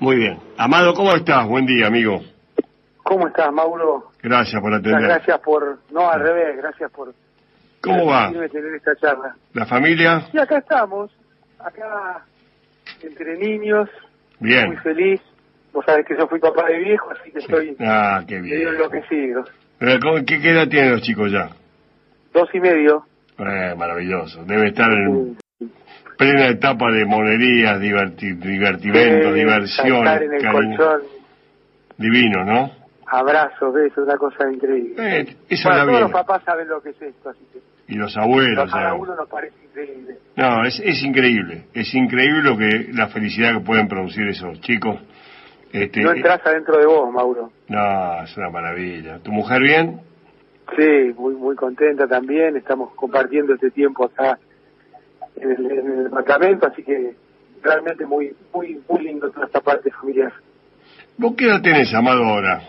Muy bien. Amado, ¿cómo estás? Buen día, amigo. ¿Cómo estás, Mauro? Gracias por atender. Gracias por... No, al revés, gracias por... ¿Cómo va? Tener esta charla. ¿La familia? Sí, acá estamos. Acá, entre niños. Bien. Muy feliz. Vos sabés que yo fui papá de viejo, así que estoy... Qué bien. medio enloquecido. ¿Qué edad tienen los chicos ya? 2,5. Maravilloso. Debe estar en plena etapa de monerías, divertimento, diversión. Estar en el colchón. Divino, ¿no? Abrazos, besos, una cosa increíble. Eso bueno, es la todos vida. los papás saben lo que es esto, así que... Y los abuelos. A uno nos parece increíble. No, es increíble. Es increíble lo que la felicidad que pueden producir esos chicos. No entras adentro de vos, Mauro. No, es una maravilla. ¿Tu mujer bien? Sí, muy contenta también. Estamos compartiendo este tiempo acá en el departamento, así que realmente muy lindo toda esta parte familiar. ¿Vos qué edad tenés, Amado, ahora?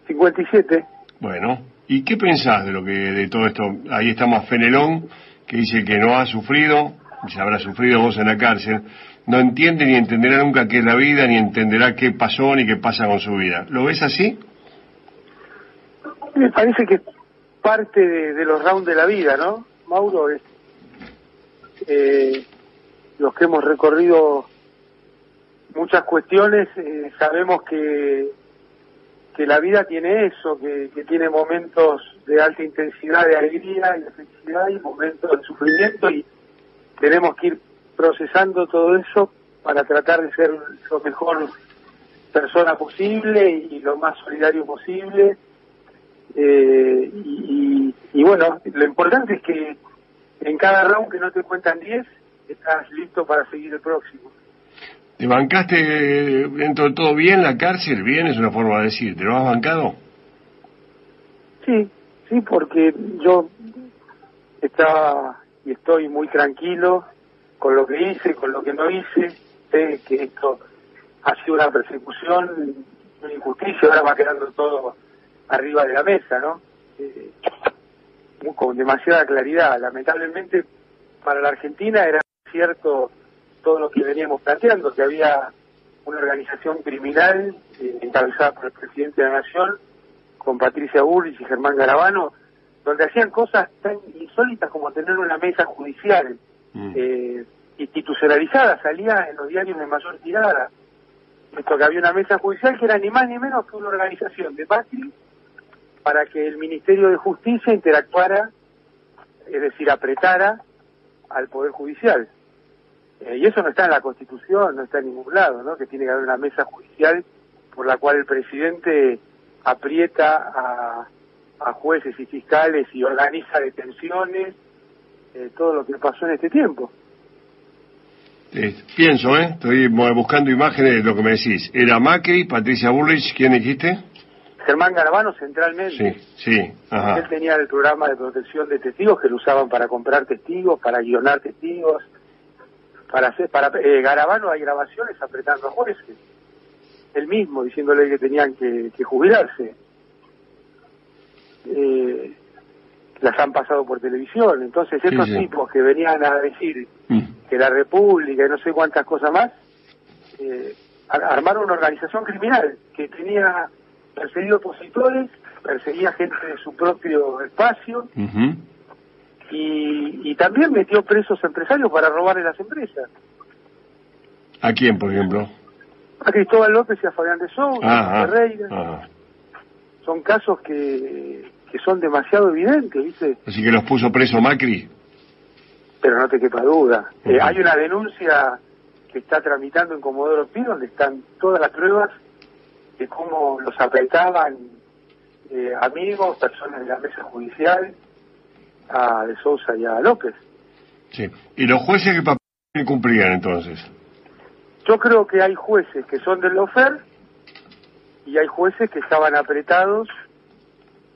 57. Bueno, ¿y qué pensás de todo esto? Ahí estamos Fenelón, que dice que no ha sufrido, y se habrá sufrido vos en la cárcel, no entiende ni entenderá nunca qué es la vida, ni entenderá qué pasó ni qué pasa con su vida. ¿Lo ves así? Me parece que es parte de los rounds de la vida, ¿no? Mauro, los que hemos recorrido muchas cuestiones, sabemos que la vida tiene eso, que tiene momentos de alta intensidad de alegría y de felicidad y momentos de sufrimiento, y tenemos que ir procesando todo eso para tratar de ser lo mejor persona posible y lo más solidario posible. Y bueno, lo importante es que en cada round que no te cuentan 10, estás listo para seguir el próximo. ¿Te bancaste dentro de todo bien la cárcel? Bien es una forma de decir, ¿te lo has bancado? Sí, porque yo estaba y estoy muy tranquilo con lo que hice, con lo que no hice. Sé que esto ha sido una persecución, una injusticia, ahora va quedando todo arriba de la mesa, ¿no? Con demasiada claridad. Lamentablemente para la Argentina era cierto todo lo que veníamos planteando, que había una organización criminal encabezada por el presidente de la Nación, con Patricia Bullrich y Germán Garabano, donde hacían cosas tan insólitas como tener una mesa judicial institucionalizada, salía en los diarios de mayor tirada. Esto, que había una mesa judicial que era ni más ni menos que una organización de Macri para que el Ministerio de Justicia interactuara, es decir, apretara al Poder Judicial. Y eso no está en la Constitución, no está en ningún lado, ¿no? Que tiene que haber una mesa judicial por la cual el presidente aprieta a jueces y fiscales y organiza detenciones, todo lo que pasó en este tiempo. Pienso, estoy buscando imágenes de lo que me decís. Era Macri, Patricia Bullrich, ¿quién dijiste? Germán Garabano centralmente. Sí, ajá. Él tenía el programa de protección de testigos que lo usaban para comprar testigos, para guionar testigos, Garabano hay grabaciones apretando a jueces, él mismo diciéndole que tenían que jubilarse. Las han pasado por televisión. Entonces estos tipos que venían a decir que la República y no sé cuántas cosas más, armaron una organización criminal que tenía perseguido opositores, perseguía gente de su propio espacio, y también metió presos empresarios para robarle las empresas. ¿A quién, por ejemplo? A Cristóbal López y a Fabián de Sousa, a Ferreira. Son casos que son demasiado evidentes, ¿viste? Así que los puso preso Macri. Pero no te quepa duda. Hay una denuncia que está tramitando en Comodoro Pi, donde están todas las pruebas de cómo los apretaban amigos, personas de la mesa judicial, a De Sousa y a López. Sí. ¿Y los jueces qué papel cumplían entonces? Yo creo que hay jueces que son del Lofer y hay jueces que estaban apretados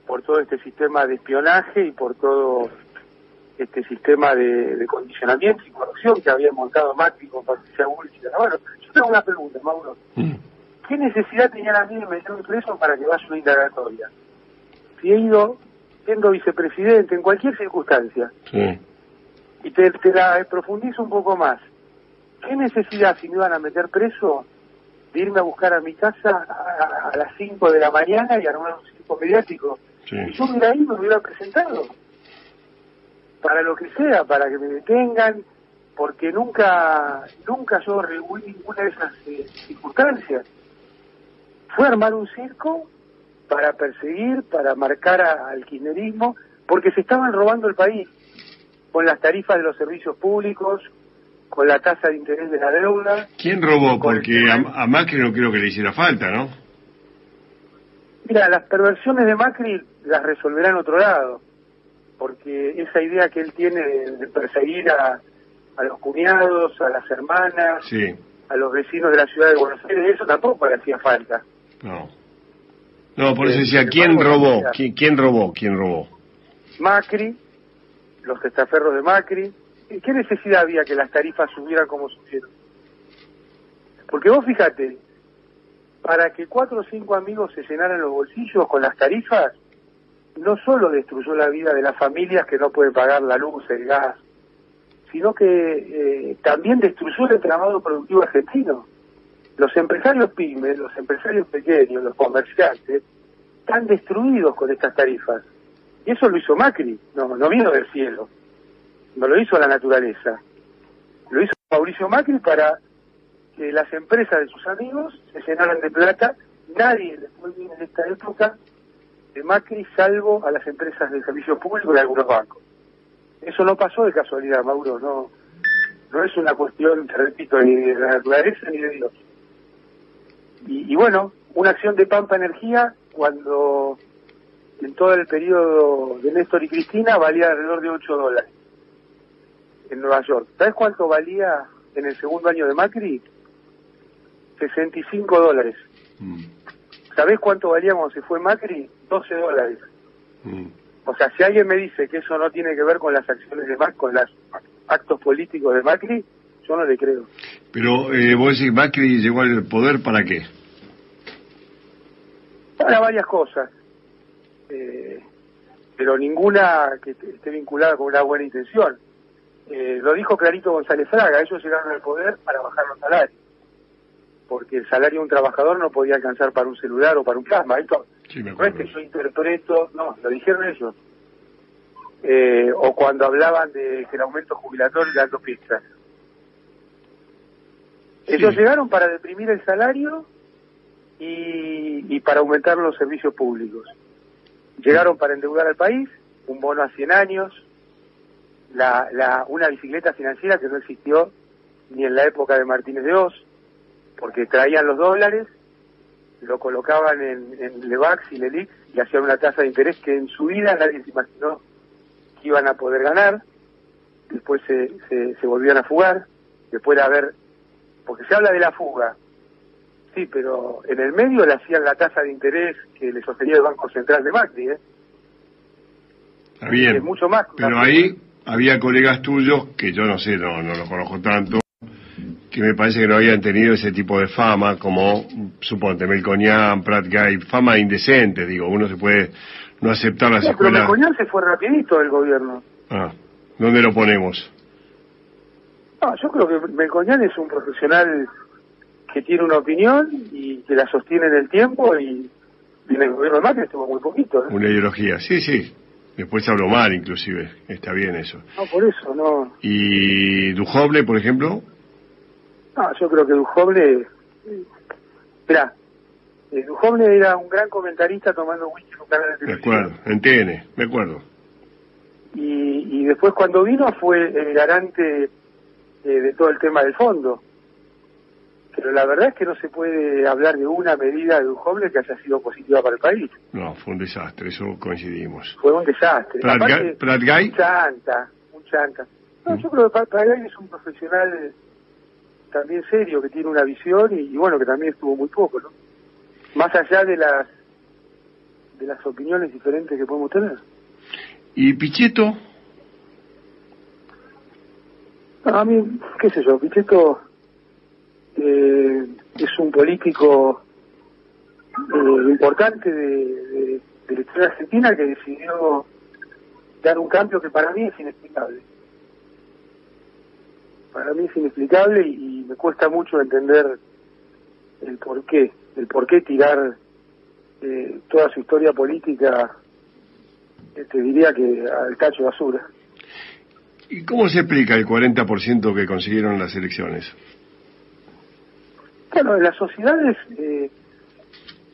por todo este sistema de espionaje y por todo este sistema de condicionamiento y corrupción que había montado Macri con Patricia Bullrich. Bueno, yo tengo una pregunta, Mauro. ¿Qué necesidad tenían a mí de meterme preso para que vaya una indagatoria? Si he ido siendo vicepresidente en cualquier circunstancia, y te la profundizo un poco más, ¿qué necesidad, si me iban a meter preso, de irme a buscar a mi casa a las 5 de la mañana y armar un circo mediático. Sí. Y yo hubiera ido, me hubiera presentado. Para lo que sea, para que me detengan, porque nunca yo rehuí ninguna de esas circunstancias. Fue armar un circo para perseguir, para marcar al kirchnerismo, porque se estaban robando el país con las tarifas de los servicios públicos, con la tasa de interés de la deuda. ¿Quién robó? Porque a Macri no creo que le hiciera falta, ¿no? Mira, las perversiones de Macri las resolverá en otro lado, porque esa idea que él tiene de perseguir a los cuñados, a las hermanas, sí, a los vecinos de la ciudad de Buenos Aires, eso tampoco le hacía falta. No, por eso decía, ¿quién robó? ¿Quién robó? Macri, los testaferros de Macri. ¿Qué necesidad había que las tarifas subieran como subieron? Porque vos fíjate, para que 4 o 5 amigos se llenaran los bolsillos con las tarifas, no solo destruyó la vida de las familias que no pueden pagar la luz, el gas, sino que también destruyó el entramado productivo argentino. Los empresarios pymes, los empresarios pequeños, los comerciantes, están destruidos con estas tarifas. Y eso lo hizo Macri, no vino del cielo, no lo hizo la naturaleza. Lo hizo Mauricio Macri para que las empresas de sus amigos se llenaran de plata. Nadie le fue bien en esta época de Macri, salvo a las empresas del servicio público y algunos bancos. Eso no pasó de casualidad, Mauro, no es una cuestión, te repito, ni de la naturaleza ni de Dios. Y bueno, una acción de Pampa Energía, cuando en todo el periodo de Néstor y Cristina valía alrededor de $8 en Nueva York. ¿Sabes cuánto valía en el segundo año de Macri? $65. ¿Sabés cuánto valía cuando se fue Macri? $12. O sea, si alguien me dice que eso no tiene que ver con las acciones de Macri, con los actos políticos de Macri, yo no le creo. Pero vos decís, Macri llegó al poder ¿para qué? Para varias cosas, pero ninguna que esté vinculada con una buena intención. Lo dijo clarito González Fraga, ellos llegaron al poder para bajar los salarios, porque el salario de un trabajador no podía alcanzar para un celular o para un plasma. Esto Sí, me no es que yo interpreto, no, lo dijeron ellos. O cuando hablaban de que el aumento jubilatorio era dando pistas. Ellos llegaron para deprimir el salario y para aumentar los servicios públicos. Llegaron para endeudar al país, un bono a 100 años, una bicicleta financiera que no existió ni en la época de Martínez de Oz, porque traían los dólares, lo colocaban en Levax y Lelix y hacían una tasa de interés que en su vida nadie se imaginó que iban a poder ganar. Después se volvían a fugar, después de haber, porque se habla de la fuga, sí, pero en el medio le hacían la tasa de interés que le sostenía el Banco Central de Macri, Está bien, es mucho más. Pero ahí había colegas tuyos, que yo no sé, no los conozco tanto, que me parece que no habían tenido ese tipo de fama, como, suponte, Melconian, Prat Gay, fama indecente, digo, uno se puede no aceptar las escuelas. Pero Melconian se fue rapidito del gobierno. ¿Dónde lo ponemos? No, yo creo que Melconian es un profesional que tiene una opinión y que la sostiene en el tiempo, y en el gobierno de Macri estuvo muy poquito, Una ideología, sí. Después habló mal, inclusive, está bien eso. No, por eso, no. ¿Y Duhovne, por ejemplo? No, yo creo que Duhovne... Mirá, Duhovne era un gran comentarista tomando whisky en un canal de televisión. Me acuerdo, en TN, me acuerdo. Y después cuando vino fue el garante de todo el tema del fondo. Pero la verdad es que no se puede hablar de una medida de Duhovne que haya sido positiva para el país. No, fue un desastre, eso coincidimos. Fue un desastre. Prat Gay. Un chanta. No, yo creo que Prat Gay es un profesional también serio, que tiene una visión y bueno, que también estuvo muy poco, ¿no? Más allá de las opiniones diferentes que podemos tener. ¿Y Pichetto? No, a mí, qué sé yo, Pichetto es un político importante de la historia argentina, que decidió dar un cambio que para mí es inexplicable. Para mí es inexplicable y me cuesta mucho entender el por qué tirar toda su historia política, te diría que al tacho de basura. ¿Y cómo se explica el 40% que consiguieron las elecciones? Bueno, en las sociedades,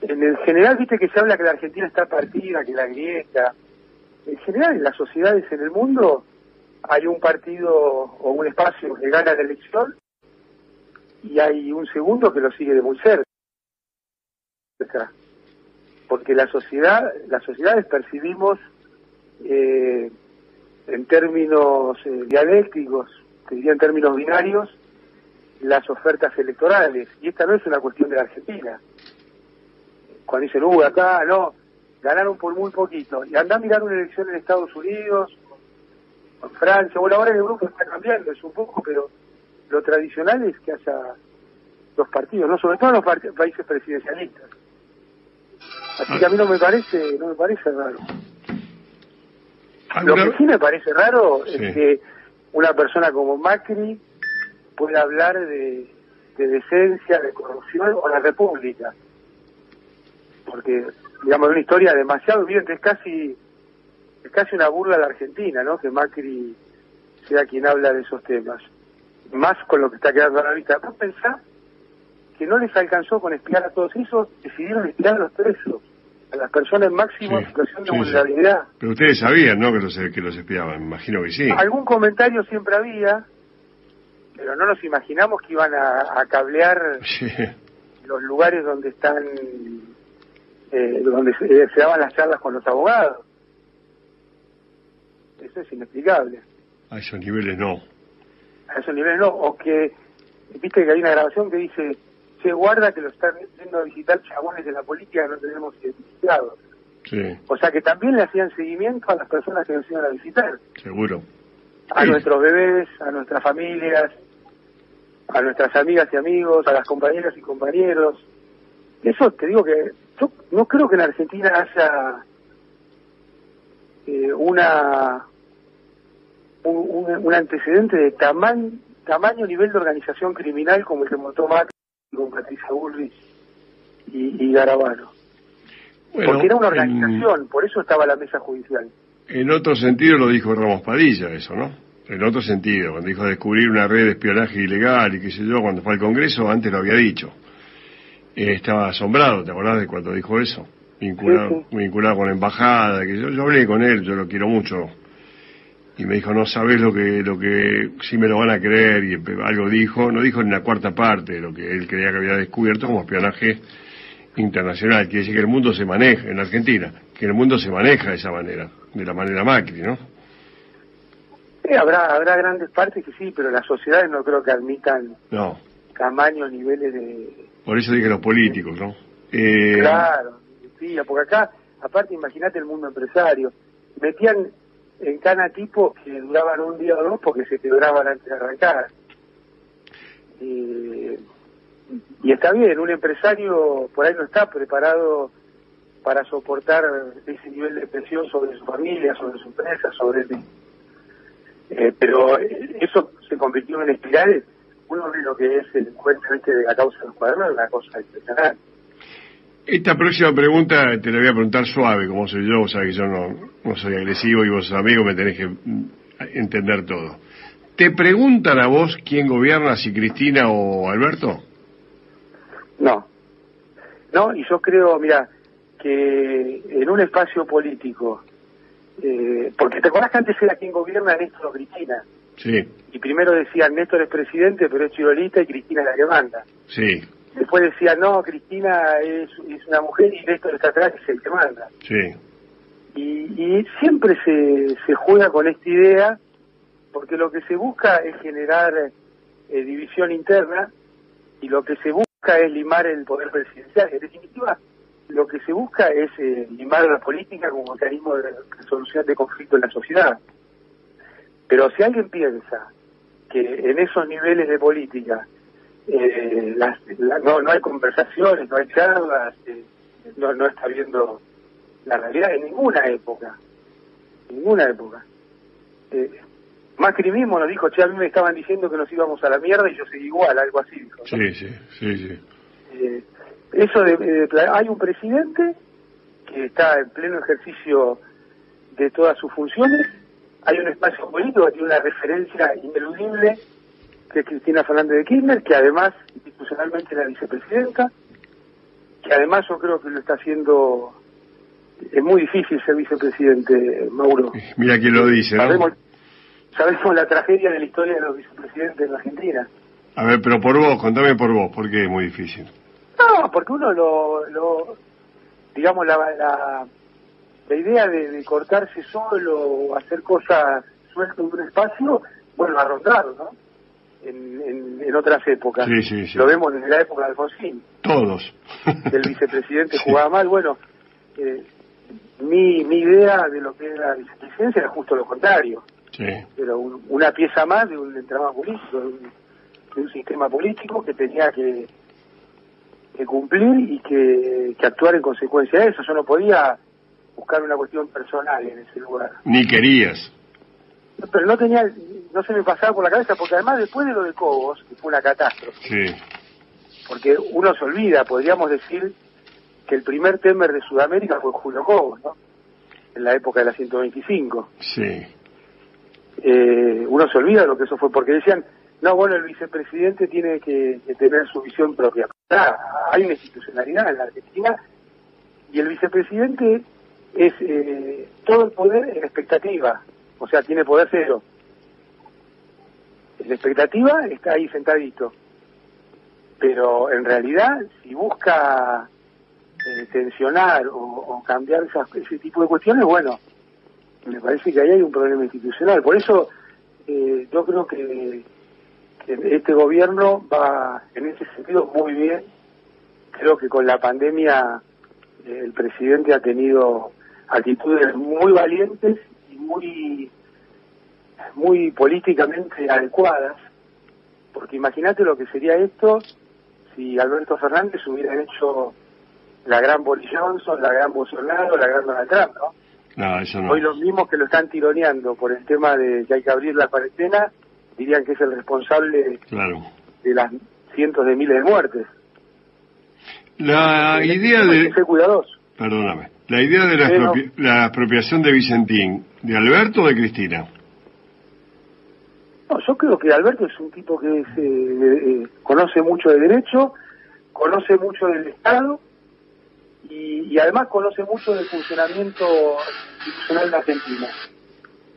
en el general, viste que se habla que la Argentina está partida, que la grieta. En general, en las sociedades en el mundo hay un partido o un espacio que gana la elección y hay un segundo que lo sigue de muy cerca. Porque las sociedades percibimos en términos dialécticos, te diría en términos binarios, las ofertas electorales, y esta no es una cuestión de la Argentina. Cuando dicen, acá no, ganaron por muy poquito, y andá a mirar una elección en Estados Unidos, en Francia, bueno, ahora en Europa está cambiando, es un poco, pero lo tradicional es que haya dos partidos, no, sobre todo en los países presidencialistas. Así que a mí no me parece raro. Lo que sí me parece raro es que una persona como Macri pueda hablar de decencia, de corrupción o la república. Porque, digamos, es una historia demasiado evidente, es casi una burla a la Argentina, ¿no? Que Macri sea quien habla de esos temas. Más con lo que está quedando a la vista. ¿Vos pensás que no les alcanzó con espiar a todos esos? Decidieron espiar a los presos, a las personas en máxima situación de vulnerabilidad. Pero ustedes sabían, ¿no?, que los espiaban, me imagino que sí. Algún comentario siempre había, pero no nos imaginamos que iban a cablear los lugares donde están, donde se daban las charlas con los abogados. Eso es inexplicable. A esos niveles no. A esos niveles no, o que, viste que hay una grabación que dice, se guarda que lo están yendo a visitar chabones de la política que no tenemos identificados. Sí. O sea que también le hacían seguimiento a las personas que nos iban a visitar. Seguro. A nuestros bebés, a nuestras familias, a nuestras amigas y amigos, a las compañeras y compañeros. Eso te digo que yo no creo que en Argentina haya un antecedente de tamaño nivel de organización criminal como el que montó Macri con Patricia Bullrich y Garabano. Bueno, porque era una organización, por eso estaba la mesa judicial. En otro sentido lo dijo Ramos Padilla, eso, ¿no? En otro sentido, cuando dijo descubrir una red de espionaje ilegal y qué sé yo, cuando fue al Congreso, antes lo había dicho. Estaba asombrado, ¿te acordás de cuando dijo eso? Vinculado con la embajada, que yo hablé con él, yo lo quiero mucho. Y me dijo, no sabés lo que sí me lo van a creer, y algo dijo, no dijo ni la cuarta parte de lo que él creía que había descubierto como espionaje internacional. Quiere decir que el mundo se maneja, en Argentina, que el mundo se maneja de esa manera, de la manera Macri, ¿no? Habrá grandes partes que sí, pero las sociedades no creo que admitan tamaños, niveles de... Por eso dije los políticos, ¿no? Claro, sí, porque acá, aparte imagínate el mundo empresario, metían en cana tipos que duraban un día o dos porque se quebraban antes de arrancar. Y está bien, un empresario por ahí no está preparado para soportar ese nivel de presión sobre su familia, sobre su empresa, sobre él. Pero eso se convirtió en espirales. Uno ve lo que es el cuento de la causa de los cuadernos, una cosa impresionante. Esta próxima pregunta te la voy a preguntar suave, como soy yo, o sea que yo no soy agresivo y vos sos amigo, me tenés que entender todo. ¿Te preguntan a vos quién gobierna, si Cristina o Alberto? No, y yo creo, mira, que en un espacio político, porque te acordás que antes era quien gobierna Néstor o Cristina. Sí. Y primero decían Néstor es presidente, pero es chirolista y Cristina es la que manda. Sí. Después decían, no, Cristina es una mujer y Néstor está atrás y es el que manda. Sí. Y siempre se juega con esta idea, porque lo que se busca es generar división interna y lo que se busca es limar el poder presidencial. En definitiva, lo que se busca es limar la política como mecanismo de resolución de conflicto en la sociedad. Pero si alguien piensa que en esos niveles de política no hay conversaciones, no hay charlas, no está viendo la realidad en ninguna época. Macri mismo nos dijo, a mí me estaban diciendo que nos íbamos a la mierda y yo seguí igual, algo así dijo, ¿no? Sí. Hay un presidente que está en pleno ejercicio de todas sus funciones, hay un espacio político que tiene una referencia ineludible, que es Cristina Fernández de Kirchner, que además institucionalmente es la vicepresidenta, que además yo creo que lo está haciendo. Es muy difícil ser vicepresidente, Mauro. Mira quién lo dice, ¿no? Sabemos la tragedia de la historia de los vicepresidentes en la Argentina. A ver, pero por vos, contame por vos, ¿por qué es muy difícil? No, porque uno digamos, la idea de cortarse solo o hacer cosas suelto en un espacio, bueno, arrotrar, ¿no? En otras épocas. Sí. Lo vemos desde la época de Alfonsín. Todos. El vicepresidente jugaba mal. Bueno, mi idea de lo que era la vicepresidencia era justo lo contrario. Sí. Era una pieza más de un entramado político, de un sistema político que tenía que cumplir y que actuar en consecuencia de eso. Yo no podía buscar una cuestión personal en ese lugar. Ni querías. Pero no se me pasaba por la cabeza, porque además después de lo de Cobos, que fue una catástrofe, Sí. porque uno se olvida, podríamos decir que el primer Temer de Sudamérica fue Julio Cobos, ¿no? En la época de la 125. Sí. Uno se olvida de lo que eso fue, porque decían, no, bueno, el vicepresidente tiene que tener su visión propia. Hay una institucionalidad en la Argentina y el vicepresidente es todo el poder en expectativa, o sea, tiene poder cero. En expectativa está ahí sentadito, pero en realidad si busca tensionar o cambiar ese tipo de cuestiones, bueno, me parece que ahí hay un problema institucional. Por eso yo creo que este gobierno va en ese sentido muy bien. Creo que con la pandemia el presidente ha tenido actitudes muy valientes y muy políticamente adecuadas, porque imagínate lo que sería esto si Alberto Fernández hubiera hecho la gran Boris Johnson, la gran Bolsonaro, la gran Donald Trump, ¿no? No, eso no. Hoy los mismos que lo están tironeando por el tema de que hay que abrir la cuarentena dirían que es el responsable de las cientos de miles de muertes. La idea de... Hay que ser cuidadoso. Perdóname. La idea de la expropiación de Vicentín, ¿de Alberto o de Cristina? No, yo creo que Alberto es un tipo que conoce mucho de derecho, conoce mucho del Estado y además conoce mucho del funcionamiento institucional de Argentina.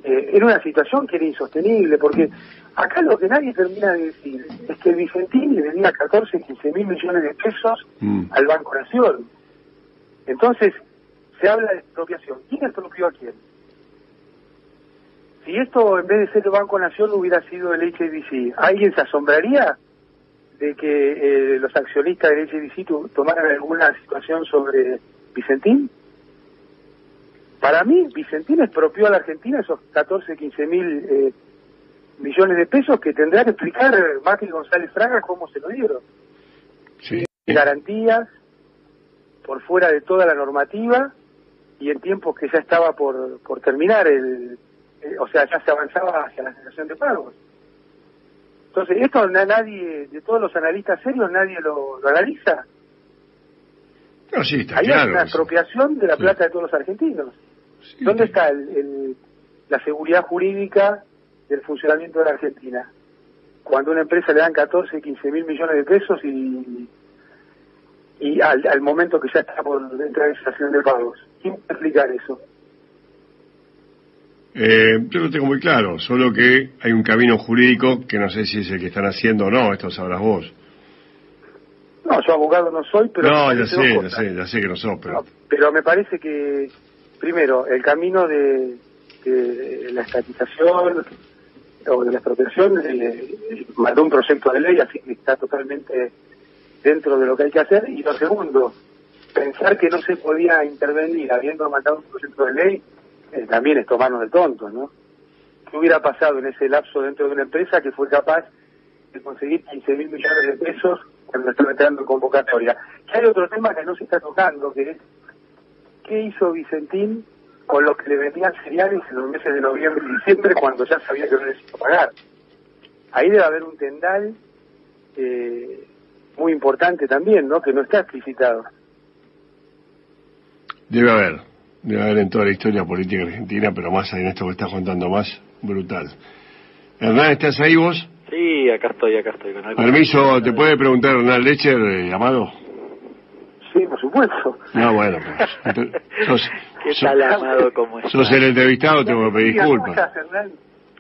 Era una situación que era insostenible, porque acá lo que nadie termina de decir es que el Vicentín le debía 15 mil millones de pesos al Banco Nación. Entonces, se habla de expropiación. ¿Quién expropió a quién? Si esto, en vez de ser el Banco Nación, hubiera sido el HSBC, ¿alguien se asombraría de que los accionistas del HSBC tomaran alguna situación sobre Vicentín? Para mí, Vicentín expropió a la Argentina esos 15 mil millones de pesos que tendrá que explicar Macri González Fraga cómo se lo dieron. Sí. Garantías, por fuera de toda la normativa y en tiempos que ya estaba por terminar o sea, ya se avanzaba hacia la cesación de pagos. Entonces, esto nadie, de todos los analistas serios, nadie lo analiza. No, sí, está Ahí claro. hay una expropiación de la plata de todos los argentinos. Sí, ¿Dónde sí. está la seguridad jurídica del funcionamiento de la Argentina? Cuando a una empresa le dan 15 mil millones de pesos y al momento que ya está por entrar en cesación de pagos. ¿Quién puede explicar eso? Yo lo tengo muy claro, solo que hay un camino jurídico que no sé si es el que están haciendo o no, esto sabrás vos. No, yo abogado no soy, pero... No, ya sé que no sos, pero... No, pero me parece que, primero, el camino de la estatización o de la expropiación mandó un proyecto de ley, así que está totalmente dentro de lo que hay que hacer. Y lo segundo, pensar que no se podía intervenir habiendo mandado un proyecto de ley, también es tomarnos de tontos, ¿no? ¿Qué hubiera pasado en ese lapso dentro de una empresa que fue capaz de conseguir 15 mil millones de pesos cuando estaba entrando en convocatoria? Que hay otro tema que no se está tocando, que es ¿qué hizo Vicentín con los que le vendían cereales en los meses de noviembre y diciembre cuando ya sabía que no necesitaba pagar? Ahí debe haber un tendal muy importante también, ¿no? Que no está explicitado. Debe haber en toda la historia política argentina, pero más en esto que estás contando más, brutal. Hernán, ¿estás ahí vos? Sí, acá estoy. Permiso, ¿te puede preguntar Hernán Lecher, Amado? Sí, por supuesto. No, bueno, pues, ¿Qué tal, Amado? ¿Cómo estás? Sos el entrevistado, tengo que pedir disculpas. ¿Cómo estás, Hernán?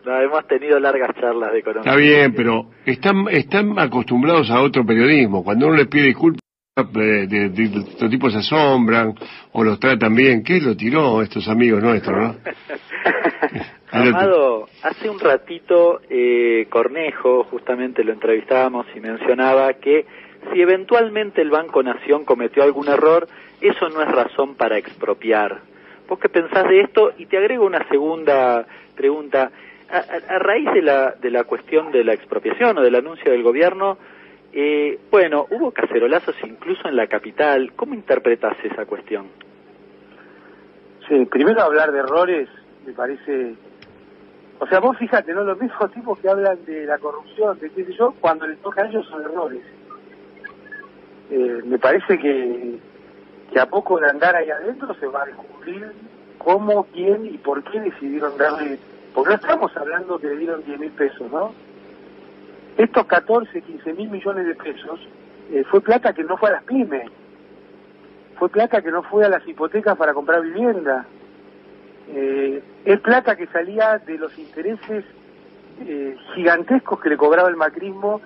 No, hemos tenido largas charlas de economía. Está bien, pero están acostumbrados a otro periodismo. Cuando uno les pide disculpas, los tipos se asombran o los tratan bien. ¿Qué lo tiró estos amigos nuestros, no? Amado, hace un ratito Cornejo justamente lo entrevistábamos y mencionaba que si eventualmente el Banco Nación cometió algún error, eso no es razón para expropiar. ¿Vos qué pensás de esto? Y te agrego una segunda pregunta. A raíz de la cuestión de la expropiación o del anuncio del gobierno, bueno, hubo cacerolazos incluso en la capital. ¿Cómo interpretás esa cuestión? Sí, primero hablar de errores me parece... O sea, vos fíjate, ¿no? Los mismos tipos que hablan de la corrupción, de qué sé yo, cuando les toca a ellos son errores. Me parece que a poco de andar ahí adentro se va a descubrir cómo, quién y por qué decidieron darle... Porque no estamos hablando que le dieron 10.000 pesos, ¿no? Estos 14, 15.000 millones de pesos fue plata que no fue a las pymes, fue plata que no fue a las hipotecas para comprar vivienda, es plata que salía de los intereses gigantescos que le cobraba el macrismo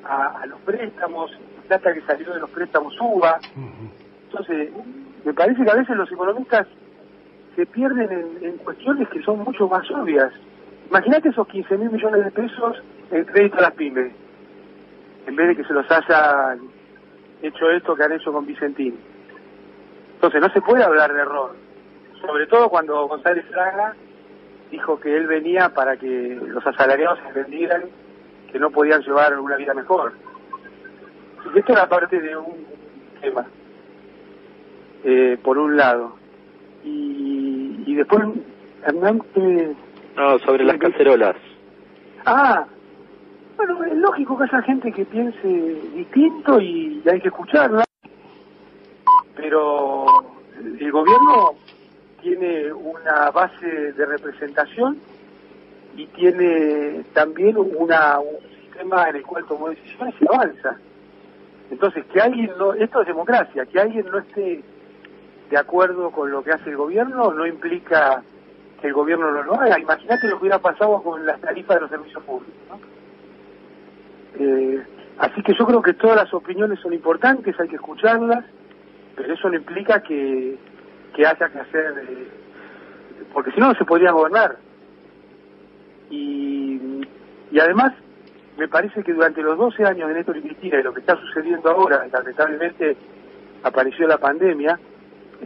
a los préstamos, plata que salió de los préstamos UBA. Entonces, me parece que a veces los economistas se pierden en cuestiones que son mucho más obvias. Imagínate esos 15.000 millones de pesos en crédito a las pymes, en vez de que se los haya hecho esto que han hecho con Vicentín. Entonces no se puede hablar de error, sobre todo cuando González Fraga dijo que él venía para que los asalariados entendieran que no podían llevar una vida mejor. Y esto era parte de un tema, por un lado. Y después, Hernán... No, sobre las cacerolas. Bueno, es lógico que haya gente que piense distinto y hay que escucharla, pero el gobierno tiene una base de representación y tiene también un sistema en el cual tomó decisiones y avanza. Entonces, que alguien no... Esto es democracia, que alguien no esté de acuerdo con lo que hace el gobierno no implica que el gobierno no lo haga. Imagínate lo que hubiera pasado con las tarifas de los servicios públicos, ¿no? Así que yo creo que todas las opiniones son importantes, hay que escucharlas, pero eso no implica que haya que hacer, porque si no, no se podría gobernar. Y además, me parece que durante los 12 años de Néstor y Cristina y lo que está sucediendo ahora, lamentablemente apareció la pandemia,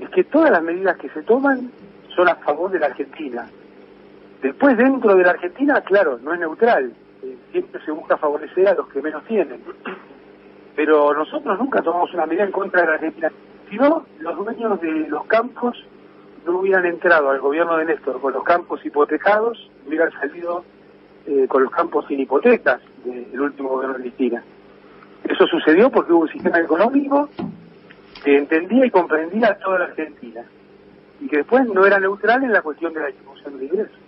es que todas las medidas que se toman son a favor de la Argentina. Después, dentro de la Argentina, claro, no es neutral, siempre se busca favorecer a los que menos tienen. Pero nosotros nunca tomamos una medida en contra de la Argentina. Si no, los dueños de los campos no hubieran entrado al gobierno de Néstor con los campos hipotecados, hubieran salido con los campos sin hipotecas del último gobierno de Cristina. Eso sucedió porque hubo un sistema económico que entendía y comprendía a toda la Argentina y que después no era neutral en la cuestión de la distribución de ingresos.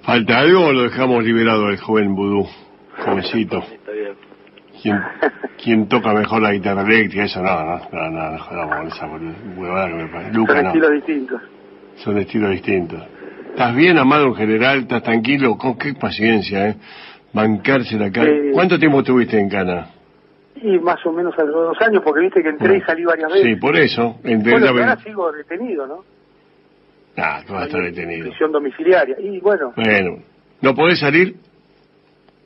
¿Falta algo o lo dejamos liberado el joven vudú, jovencito? Está bien. ¿Quién toca mejor la guitarra eléctrica? Eso no jodamos con esa huevada que me parece. Luca, son estilos distintos. Son estilos distintos. ¿Estás bien, Amado, en general? ¿Estás tranquilo? Con qué paciencia, bancarse la cara. ¿Cuánto tiempo estuviste en Cana? Y más o menos a los 2 años, porque viste que entré y salí varias veces. Sí, por eso. Bueno, ahora sigo detenido, ¿no? Tú vas a estar detenido. Prisión domiciliaria. Y bueno. Bueno, ¿no podés salir?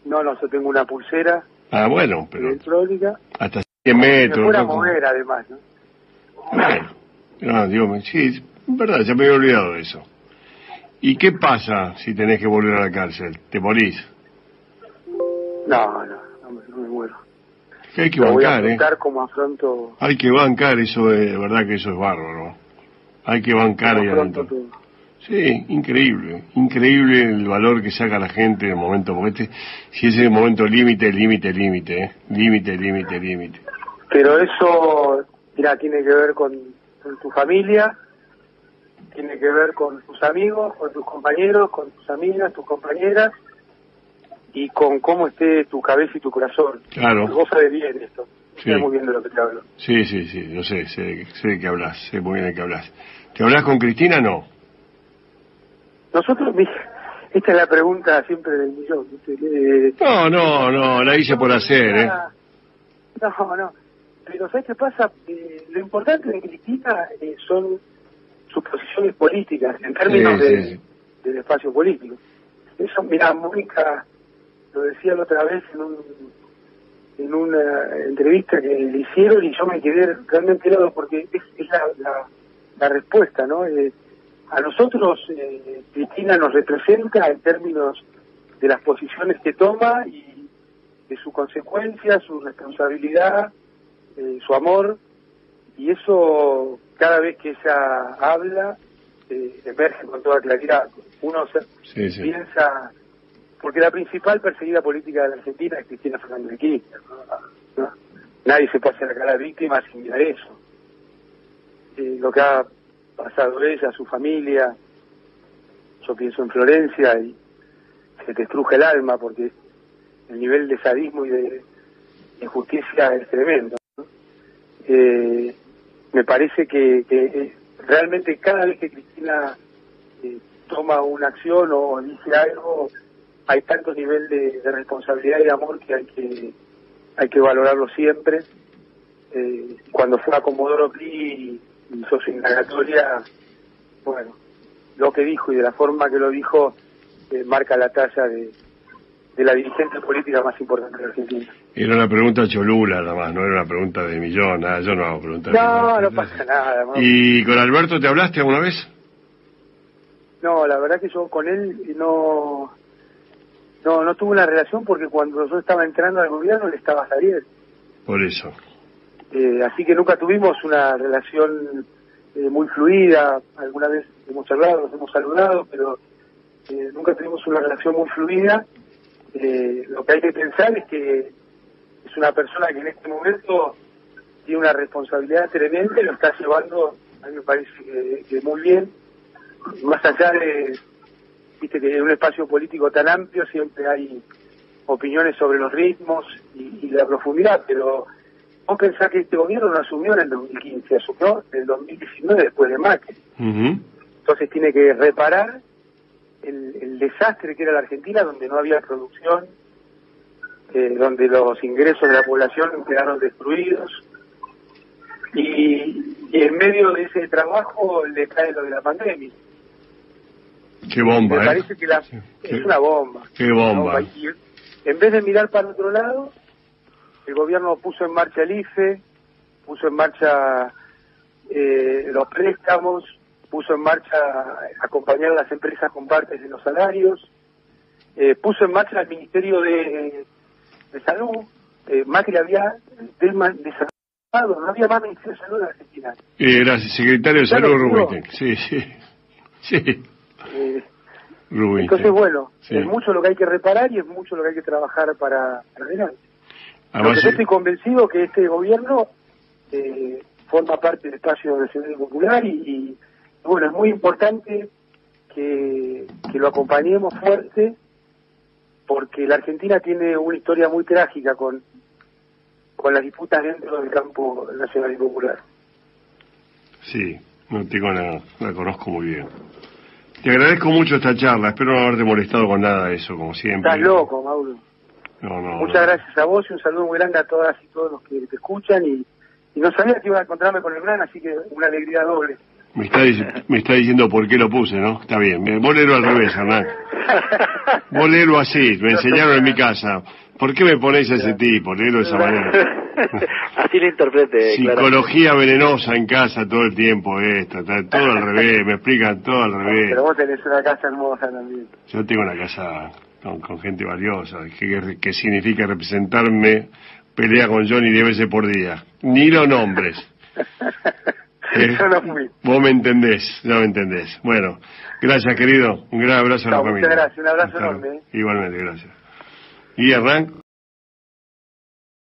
No, yo tengo una pulsera. Bueno, pero... electrónica. Hasta 100 metros. Me fuera a mover, además, ¿no? Bueno, Dios, sí, es verdad, ya me había olvidado de eso. ¿Y qué pasa si tenés que volver a la cárcel? ¿Te morís? No me muero. Hay que bancar, voy a cómo afronto... Hay que bancar, eso de verdad que eso es bárbaro. Hay que bancar ahí adentro. Sí, increíble el valor que saca la gente en el momento, porque si es el momento límite, límite. Pero eso, mira, tiene que ver con tu familia, tiene que ver con tus amigos, con tus compañeros, con tus amigas, tus compañeras, y con cómo esté tu cabeza y tu corazón. Claro. Vos sabés bien esto, Sí. sabés muy bien de lo que te hablo. Sí, yo sé de qué hablas, sé muy bien de qué hablas. ¿Te hablas con Cristina? No. Nosotros, esta es la pregunta siempre del millón. No, la hice por hacer, No, pero ¿sabes qué pasa? Lo importante de Cristina son sus posiciones políticas, en términos del espacio político. Eso, mirá, Mónica lo decía la otra vez en una entrevista que le hicieron, y yo me quedé realmente helado, porque es la respuesta, ¿no? A nosotros Cristina nos representa en términos de las posiciones que toma y de su consecuencia, su responsabilidad, su amor, y eso cada vez que ella habla emerge con toda claridad. Uno piensa, porque la principal perseguida política de la Argentina es Cristina Fernández de Kirchner, ¿no? Nadie se puede hacer la cara de víctima sin mirar eso. Lo que ha pasado ella, su familia, yo pienso en Florencia y se te estruje el alma, porque el nivel de sadismo y de injusticia es tremendo, ¿no? Me parece que realmente cada vez que Cristina toma una acción o dice algo, hay tanto nivel de responsabilidad y de amor que hay que valorarlo siempre. Cuando fue a Comodoro Pi y hizo su indagatoria, bueno, lo que dijo y de la forma que lo dijo marca la talla de la dirigente política más importante de Argentina. Era una pregunta cholula, nada más, no era una pregunta de millón, nada, yo no hago preguntas de millón. No pasa nada. ¿No? ¿Y con Alberto te hablaste alguna vez? No, la verdad que yo con él no tuve una relación, porque cuando yo estaba entrando al gobierno él estaba saliendo. Por eso. Así que nunca tuvimos una relación muy fluida. Alguna vez hemos charlado, nos hemos saludado, pero nunca tuvimos una relación muy fluida. Lo que hay que pensar es que es una persona que en este momento tiene una responsabilidad tremenda y lo está llevando, a mí me parece que muy bien, más allá de, viste, que en un espacio político tan amplio siempre hay opiniones sobre los ritmos y la profundidad, pero vos pensás que este gobierno no asumió en el 2015, asumió en el 2019 después de Macri. Entonces tiene que reparar el desastre que era la Argentina, donde no había producción, donde los ingresos de la población quedaron destruidos, y en medio de ese trabajo le cae lo de la pandemia. Qué bomba, me parece que es una bomba. Qué bomba. Y en vez de mirar para otro lado, el gobierno puso en marcha el IFE, puso en marcha los préstamos, puso en marcha acompañar a las empresas con partes de los salarios, puso en marcha el Ministerio de Salud. Macri había desarrollado, no había más Ministerio de Salud en Argentina. Era secretario de Salud Rubinstein. Sí. Entonces, bueno, es mucho lo que hay que reparar y es mucho lo que hay que trabajar para adelante. Yo estoy convencido que este gobierno forma parte del espacio nacional y popular y bueno, es muy importante que lo acompañemos fuerte, porque la Argentina tiene una historia muy trágica con las disputas dentro del campo nacional y popular. Sí, la conozco muy bien. Te agradezco mucho esta charla, espero no haberte molestado con nada de eso, como siempre. Estás loco, Mauro. No. Muchas gracias a vos y un saludo muy grande a todas y todos los que te escuchan, y no sabía que iba a encontrarme con el gran, así que una alegría doble. Me está diciendo por qué lo puse, ¿no? Está bien. Vos léelo al revés, Hernán. Vos léelo así, me enseñaron en mi casa. ¿Por qué me ponéis a ese tipo? Léelo de esa manera. Así lo interprete. Psicología venenosa en casa todo el tiempo, está todo al revés, me explican todo al revés. Pero vos tenés una casa hermosa también. Yo tengo una casa con gente valiosa, que significa representarme, pelea con Johnny 10 veces por día. Ni lo nombres. Yo no fui. Vos me entendés, ya me entendés. Bueno, gracias, querido. Un gran abrazo a la familia. Muchas gracias, un abrazo enorme. Igualmente, gracias. Y Hernán.